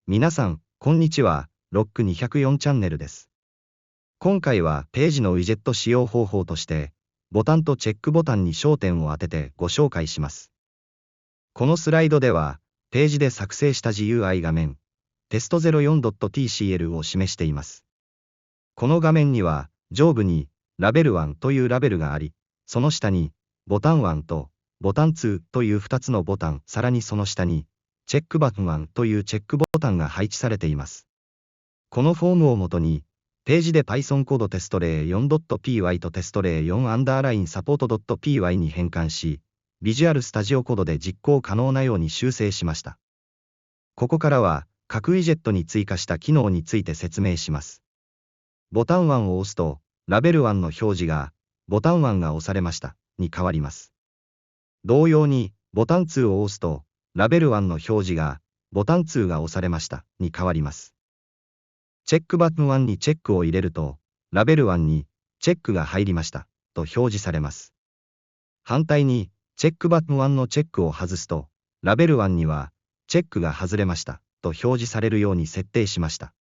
皆さん、こんにちは。ロック204チャンネルです。今回はページのウィジェット使用方法として、ボタンとチェックボタンに焦点を当ててご紹介します。このスライドでは、ページで作成した GUI 画面、test04.tcl を示しています。この画面には、上部に、ラベル1というラベルがあり、その下に、ボタン1と、ボタン2という2つのボタン、さらにその下に、チェックバトン1というチェックボタンが配置されています。このフォームをもとに、ページで Python コード test04.py と test04_support.py に変換し、Visual Studio コードで実行可能なように修正しました。ここからは、各ウィジェットに追加した機能について説明します。ボタン1を押すと、ラベル1の表示が、ボタン1が押されました、に変わります。同様に、ボタン2を押すと、ラベル1の表示が、ボタン2が押されました、に変わります。チェックバトン1にチェックを入れると、ラベル1に、チェックが入りました、と表示されます。反対に、チェックバトン1のチェックを外すと、ラベル1には、チェックが外れました、と表示されるように設定しました。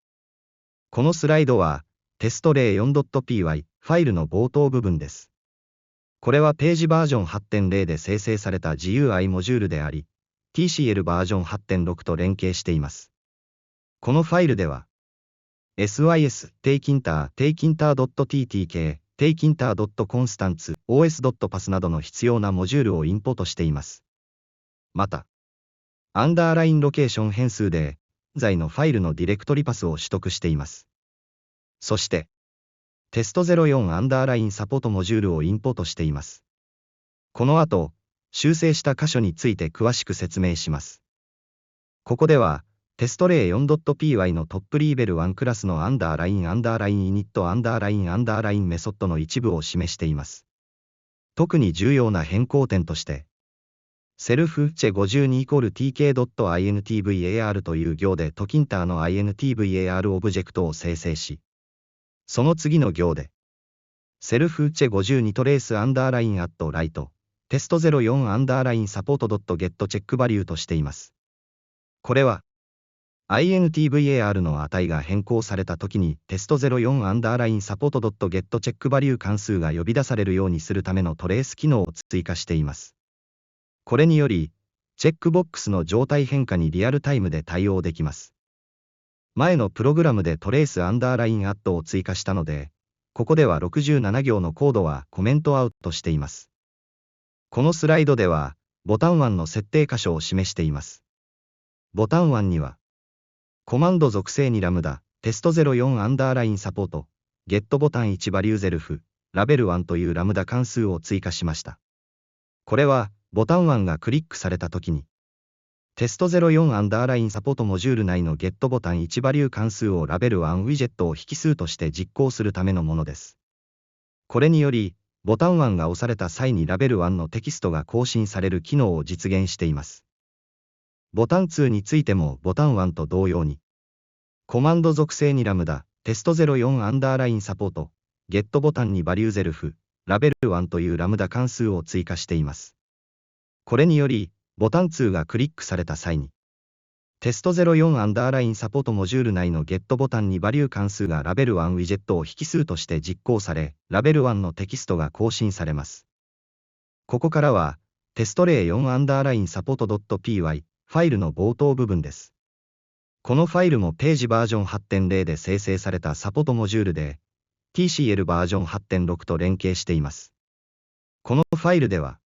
このスライドは、test04.py ファイルの冒頭部分です。これはページバージョン 8.0 で生成された GUI モジュールであり、TCL バージョン 8.6 と連携しています。このファイルでは、sys takinter.ttk takinter.constants os.pass などの必要なモジュールをインポートしています。また、アンダーラインロケーション変数で、現在のファイルのディレクトリパスを取得しています。そして、テスト04アンダーラインサポートモジュールをインポートしています。この後、修正した箇所について詳しく説明します。ここでは、テスト 04.py のトップリーベル1クラスのアンダーラインイニットアンダーラインメソッドの一部を示しています。特に重要な変更点として、セルフチェ52 tk.intvar という行でトキンターの intvar オブジェクトを生成し、その次の行で、セルフチェ52トレースアンダーラインアットライト、テスト04アンダーラインサポート .get チェックバリューとしています。これは、intvar の値が変更されたときにテスト04アンダーラインサポート .get チェックバリュー関数が呼び出されるようにするためのトレース機能を追加しています。これにより、チェックボックスの状態変化にリアルタイムで対応できます。前のプログラムでトレースアンダーラインアットを追加したので、ここでは67行のコードはコメントアウトしています。このスライドでは、ボタン1の設定箇所を示しています。ボタン1には、コマンド属性にラムダ、テスト04アンダーラインサポート、ゲットボタン1バリューゼルフ、ラベル1というラムダ関数を追加しました。これは、ボタン1がクリックされたときに、テスト04アンダーラインサポートモジュール内のゲットボタン1バリュー関数をラベル1ウィジェットを引数として実行するためのものです。これにより、ボタン1が押された際にラベル1のテキストが更新される機能を実現しています。ボタン2についてもボタン1と同様に、コマンド属性にラムダ、テスト04アンダーラインサポート、ゲットボタンにバリューゼルフ、ラベル1というラムダ関数を追加しています。これにより、ボタン2がクリックされた際に、テスト04アンダーラインサポートモジュール内のゲットボタンにバリュー関数がラベル1ウィジェットを引数として実行され、ラベル1のテキストが更新されます。ここからは、テスト04アンダーラインサポート .py ファイルの冒頭部分です。このファイルもページバージョン 8.0 で生成されたサポートモジュールで、TCL バージョン 8.6 と連携しています。このファイルでは、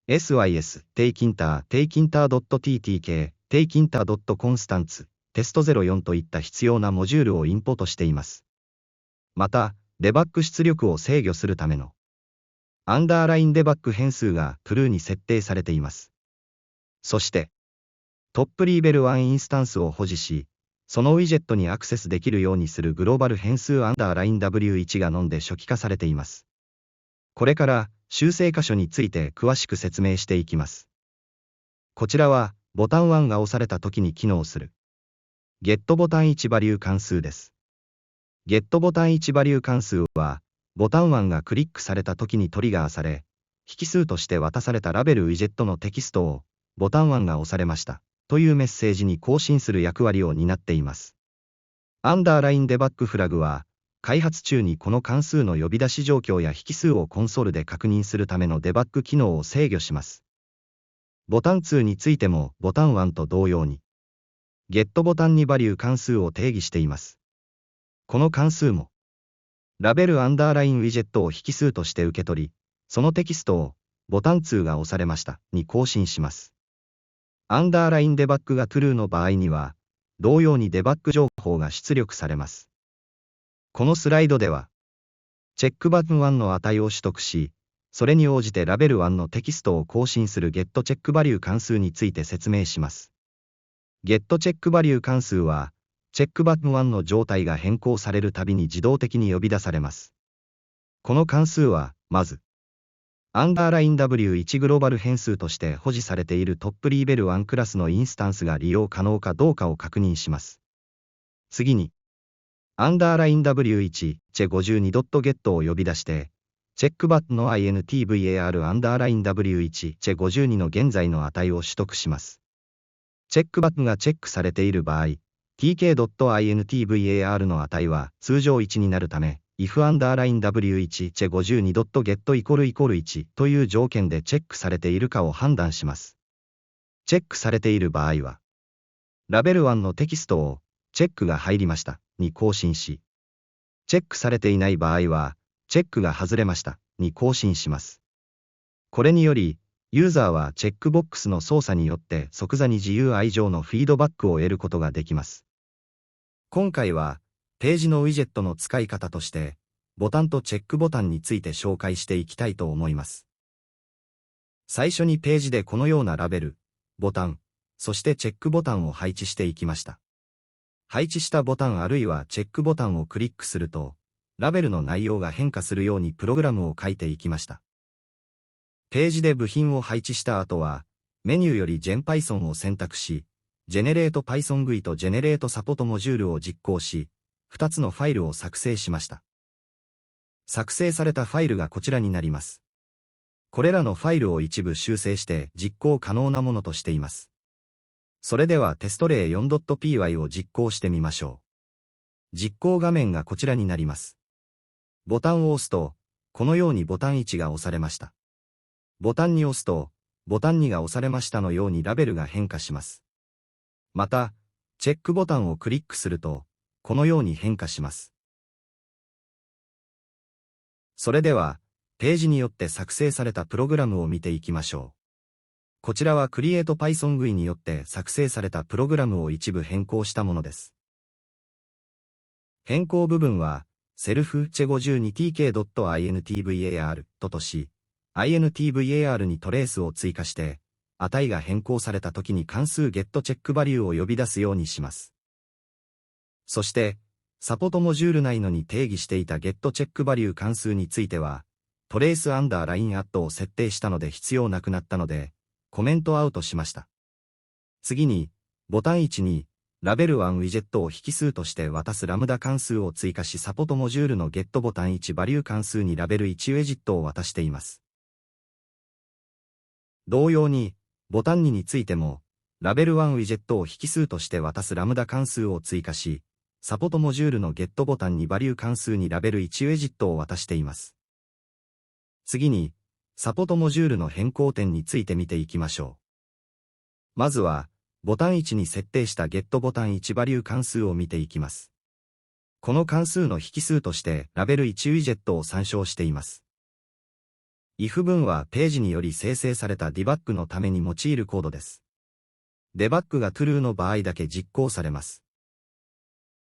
sys takinter.ttk takinter.constants テスト04といった必要なモジュールをインポートしています。また、デバッグ出力を制御するためのアンダーラインデバッグ変数が true に設定されています。そして、トップリーベル1インスタンスを保持し、そのウィジェットにアクセスできるようにするグローバル変数アンダーライン w1 がノンで初期化されています。これから修正箇所について詳しく説明していきます。こちらはボタン1が押された時に機能するゲットボタン1バリュー関数です。ゲットボタン1バリュー関数はボタン1がクリックされた時にトリガーされ、引数として渡されたラベルウィジェットのテキストをボタン1が押されましたというメッセージに更新する役割を担っています。アンダーラインデバッグフラグは、開発中にこの関数の呼び出し状況や引数をコンソールで確認するためのデバッグ機能を制御します。ボタン2についてもボタン1と同様に、get ボタンにバリュー関数を定義しています。この関数も、ラベルアンダーラインウィジェットを引数として受け取り、そのテキストを、ボタン2が押されましたに更新します。アンダーラインデバッグが true の場合には、同様にデバッグ情報が出力されます。このスライドでは、チェックバトン1の値を取得し、それに応じてラベル1のテキストを更新する getCheckValue 関数について説明します。getCheckValue 関数は、チェックバトン1の状態が変更されるたびに自動的に呼び出されます。この関数は、まず、アンダーライン W1 グローバル変数として保持されているトップリーベル1クラスのインスタンスが利用可能かどうかを確認します。次に、アンダーライン W1 che52.get を呼び出して、チェックバットの intvar アンダーライン W1 che52 の現在の値を取得します。チェックバットがチェックされている場合、tk.intvar の値は通常1になるため、if アンダーライン W1 che52.get イコール1という条件でチェックされているかを判断します。チェックされている場合は、ラベル1のテキストを、チェックが入りましたに更新し、チェックされていない場合は、チェックが外れましたに更新します。これにより、ユーザーはチェックボックスの操作によって即座に自由愛情のフィードバックを得ることができます。今回は、ページのウィジェットの使い方として、ボタンとチェックボタンについて紹介していきたいと思います。最初にページでこのようなラベル、ボタン、そしてチェックボタンを配置していきました。配置したボタンあるいはチェックボタンをクリックすると、ラベルの内容が変化するようにプログラムを書いていきました。ページで部品を配置した後は、メニューより GenPython を選択し、GeneratePython GUI と GenerateSupport モジュールを実行し、2つのファイルを作成しました。作成されたファイルがこちらになります。これらのファイルを一部修正して実行可能なものとしています。それではテスト例 4.py を実行してみましょう。実行画面がこちらになります。ボタンを押すと、このようにボタン1が押されました。ボタンに押すと、ボタン2が押されましたのようにラベルが変化します。また、チェックボタンをクリックすると、このように変化します。それでは、ページによって作成されたプログラムを見ていきましょう。こちらは CreatePython GUI によって作成されたプログラムを一部変更したものです。変更部分は、self-che52tk.intvar とし、intvar にトレースを追加して、値が変更された時に関数 getCheckValue を呼び出すようにします。そして、サポートモジュール内のに定義していた getCheckValue 関数については、トレースアンダーラインアットを設定したので必要なくなったので、コメントアウトしました。次に、ボタン1に、ラベル1ウィジェットを引数として渡すラムダ関数を追加しサポートモジュールの get ボタン1バリュー関数にラベル1ウェジットを渡しています。同様に、ボタン2についても、ラベル1ウィジェットを引数として渡すラムダ関数を追加し、サポートモジュールの get ボタンにバリュー関数にラベル1ウェジットを渡しています。次に、サポートモジュールの変更点について見ていきましょう。まずは、ボタン1に設定した get ボタン1バリュー関数を見ていきます。この関数の引数としてラベル1ウィジェットを参照しています。if 文はページにより生成されたディバッグのために用いるコードです。デバッグが true の場合だけ実行されます。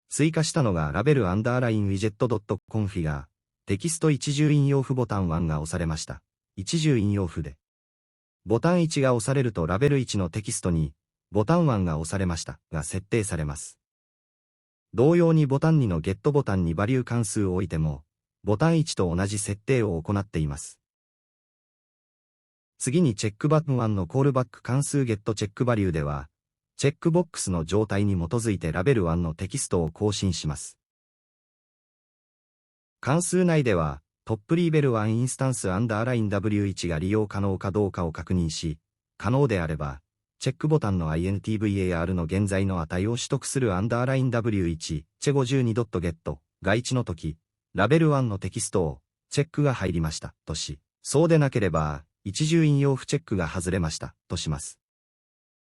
追加したのがラベルアンダーラインウィジェット .config テキスト一重引用符ボタン1が押されました。一重引用符で。ボタン1が押されるとラベル1のテキストに、ボタン1が押されましたが設定されます。同様にボタン2の get ボタンにバリュー関数を置いても、ボタン1と同じ設定を行っています。次にチェックバトン1のコールバック関数 getCheckValue では、チェックボックスの状態に基づいてラベル1のテキストを更新します。関数内では、トップリーベル1インスタンスアンダーライン W1 が利用可能かどうかを確認し、可能であれば、チェックボタンの INTVAR の現在の値を取得するアンダーライン W1、チェ 52.get が1の時、ラベル1のテキストを、チェックが入りました、とし、そうでなければ、一重引用不チェックが外れました、とします。